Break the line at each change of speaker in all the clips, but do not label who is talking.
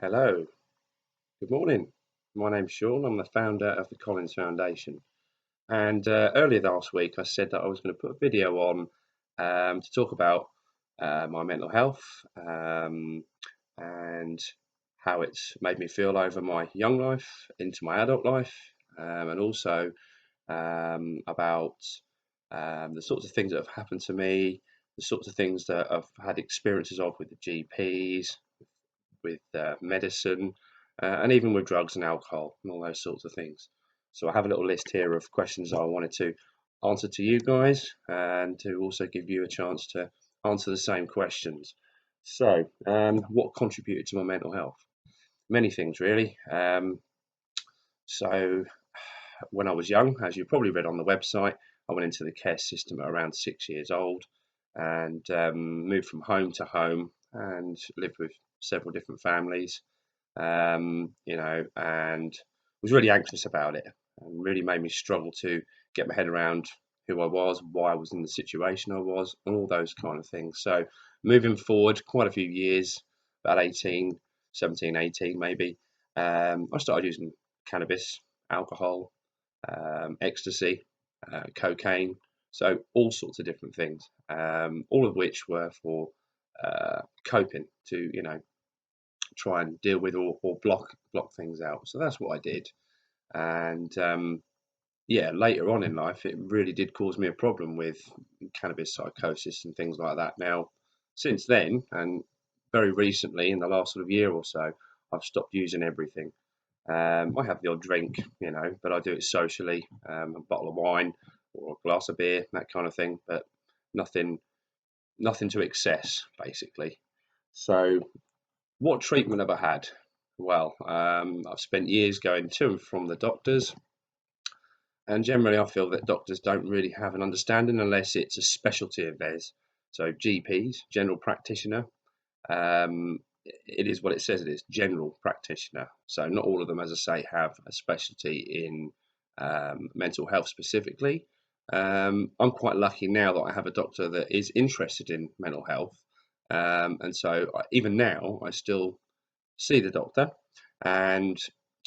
Hello, good morning. My name's Sean. I'm the founder of the Collins Foundation. And earlier last week, I said that I was going to put a video on to talk about my mental health and how it's made me feel over my young life into my adult life, and also about the sorts of things that have happened to me, the sorts of things that I've had experiences of with the GPs, with medicine, and even with drugs and alcohol and all those sorts of things. So I have a little list here of questions that I wanted to answer to you guys and to also give you a chance to answer the same questions. So, what contributed to my mental health? Many things, really. So, when I was young, as you probably read on the website, I went into the care system at around 6 years old and moved from home to home and lived with several different families, and was really anxious about it and really made me struggle to get my head around who I was, why I was in the situation I was, and all those kind of things. So moving forward quite a few years, about 18, 17, 18 maybe, I started using cannabis, alcohol, ecstasy, cocaine, so all sorts of different things, all of which were for coping to, try and deal with or block things out. So that's what I did. And yeah, later on in life, it really did cause me a problem with cannabis psychosis and things like that. Now, since then, and very recently, in the last sort of year or so, I've stopped using everything. I have the odd drink, but I do it socially, a bottle of wine or a glass of beer, that kind of thing, but nothing, nothing to excess, basically. So what treatment have I had? Well, I've spent years going to and from the doctors, and generally I feel that doctors don't really have an understanding unless it's a specialty of theirs. So GPs, general practitioner, it is what it says it is, general practitioner. So not all of them, as I say, have a specialty in mental health specifically. I'm quite lucky now that I have a doctor that is interested in mental health, and so even now I still see the doctor and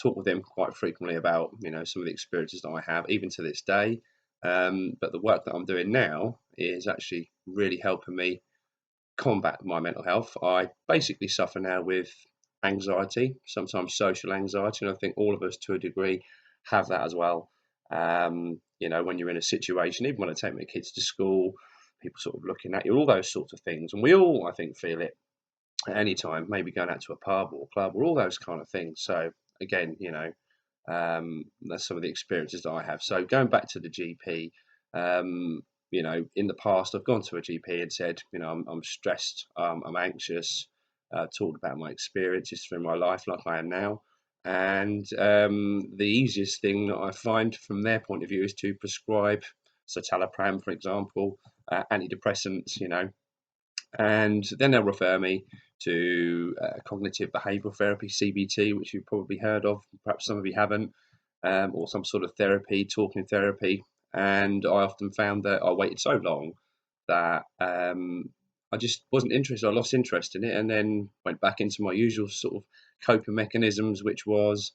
talk with him quite frequently about some of the experiences that I have even to this day. But the work that I'm doing now is actually really helping me combat my mental health. I basically suffer now with anxiety, sometimes social anxiety, and I think all of us to a degree have that as well. When you're in a situation, even when I take my kids to school, people sort of looking at you, all those sorts of things, and we all, I think, feel it at any time, maybe going out to a pub or club or all those kind of things. So again, that's some of the experiences that I have. So going back to the GP, in the past, I've gone to a GP and said, I'm stressed, I'm anxious, talked about my experiences through my life like I am now. And the easiest thing that I find from their point of view is to prescribe citalopram, for example, antidepressants, and then they'll refer me to cognitive behavioral therapy, CBT, which you've probably heard of, perhaps some of you haven't, or some sort of therapy, talking therapy. And I often found that I waited so long that I just wasn't interested. I lost interest in it and then went back into my usual sort of coping mechanisms, which was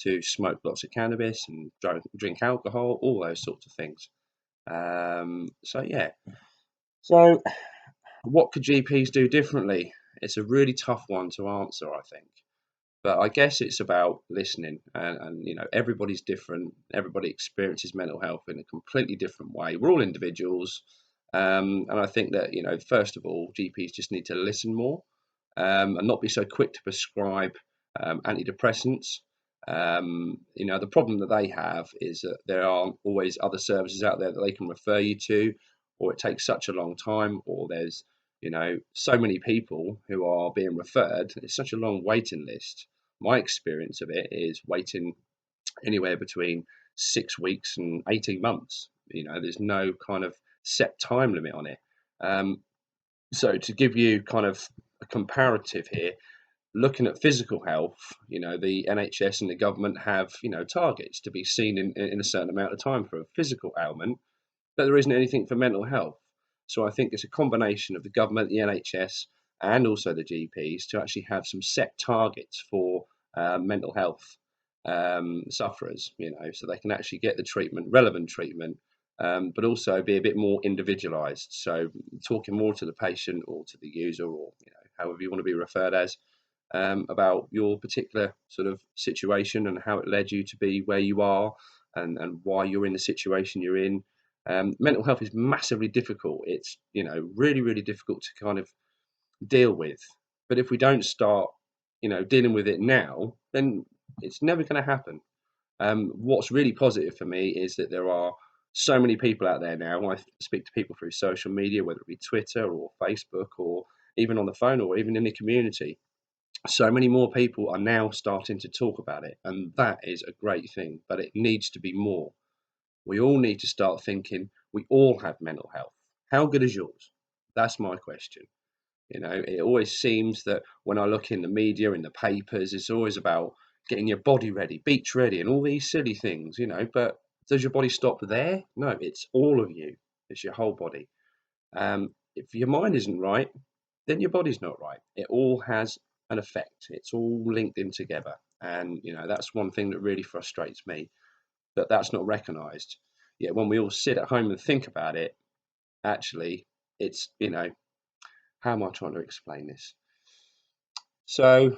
to smoke lots of cannabis and drink alcohol, all those sorts of things. So, yeah. So, what could GPs do differently? It's a really tough one to answer, I think. But I guess it's about listening, and everybody's different. Everybody experiences mental health in a completely different way. We're all individuals, and I think that first of all, GPs just need to listen more, and not be so quick to prescribe antidepressants. The problem that they have is that there aren't always other services out there that they can refer you to, or it takes such a long time, or there's so many people who are being referred. It's such a long waiting list. My experience of it is waiting anywhere between 6 weeks and 18 months. There's no kind of set time limit on it. So to give you kind of a comparative here, looking at physical health, the NHS and the government have, targets to be seen in a certain amount of time for a physical ailment, but there isn't anything for mental health. So I think it's a combination of the government, the NHS, and also the GPs to actually have some set targets for mental health sufferers, so they can actually get the treatment, relevant treatment, but also be a bit more individualized. So talking more to the patient or to the user, or however you want to be referred as, about your particular sort of situation and how it led you to be where you are, and why you're in the situation you're in. Mental health is massively difficult. It's really, really difficult to kind of deal with. But if we don't start, dealing with it now, then it's never going to happen. What's really positive for me is that there are so many people out there now. I speak to people through social media, whether it be Twitter or Facebook, or even on the phone, or even in the community. So many more people are now starting to talk about it, and that is a great thing, but it needs to be more. We all need to start thinking we all have mental health. How good is yours? That's my question. It always seems that when I look in the media, in the papers, it's always about getting your body ready, beach ready, and all these silly things, but does your body stop there? No, it's all of you. It's your whole body. If your mind isn't right, then your body's not right. It all has an effect. It's all linked in together. And, that's one thing that really frustrates me, that that's not recognized. Yet when we all sit at home and think about it, actually, it's, how am I trying to explain this? So,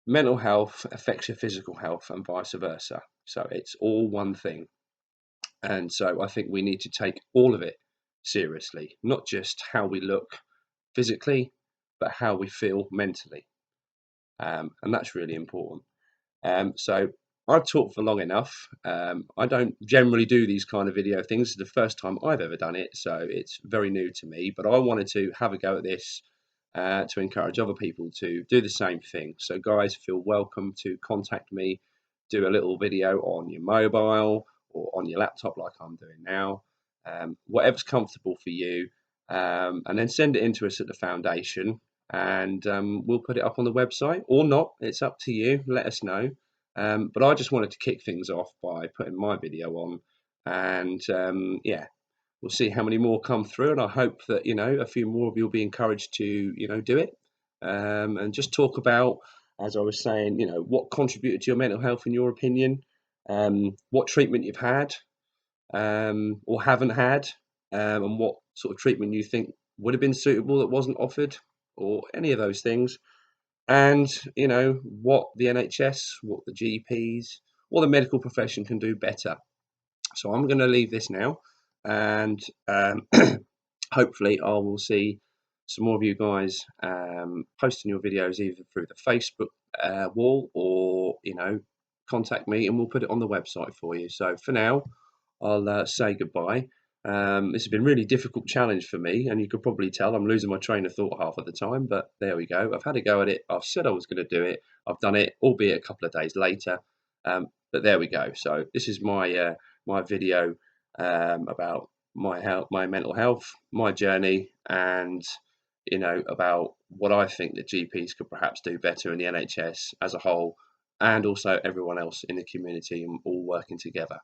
mental health affects your physical health and vice versa. So, it's all one thing. And so, I think we need to take all of it seriously, not just how we look physically, but how we feel mentally. And that's really important. So I've talked for long enough. I don't generally do these kind of video things. It's the first time I've ever done it, so it's very new to me. But I wanted to have a go at this to encourage other people to do the same thing. So guys, feel welcome to contact me, do a little video on your mobile or on your laptop like I'm doing now, whatever's comfortable for you, and then send it in to us at the foundation, and we'll put it up on the website or not. It's up to you. Let us know. But I just wanted to kick things off by putting my video on, and yeah, we'll see how many more come through. And I hope that a few more of you will be encouraged to do it, and just talk about, as I was saying, what contributed to your mental health in your opinion, what treatment you've had, or haven't had, and what sort of treatment you think would have been suitable that wasn't offered, or any of those things. And what the NHS, what the GPs, what the medical profession can do better. So I'm going to leave this now, and hopefully I will see some more of you guys posting your videos either through the Facebook wall, or contact me and we'll put it on the website for you. So for now, I'll say goodbye. This has been a really difficult challenge for me, and you could probably tell I'm losing my train of thought half of the time, but there we go. I've had a go at it. I've said I was going to do it. I've done it, albeit a couple of days later. But there we go. So this is my my video about my health, my mental health, my journey, and about what I think that GPs could perhaps do better in the NHS as a whole, and also everyone else in the community, and all working together.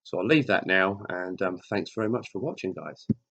So I'll leave that now, and thanks very much for watching, guys.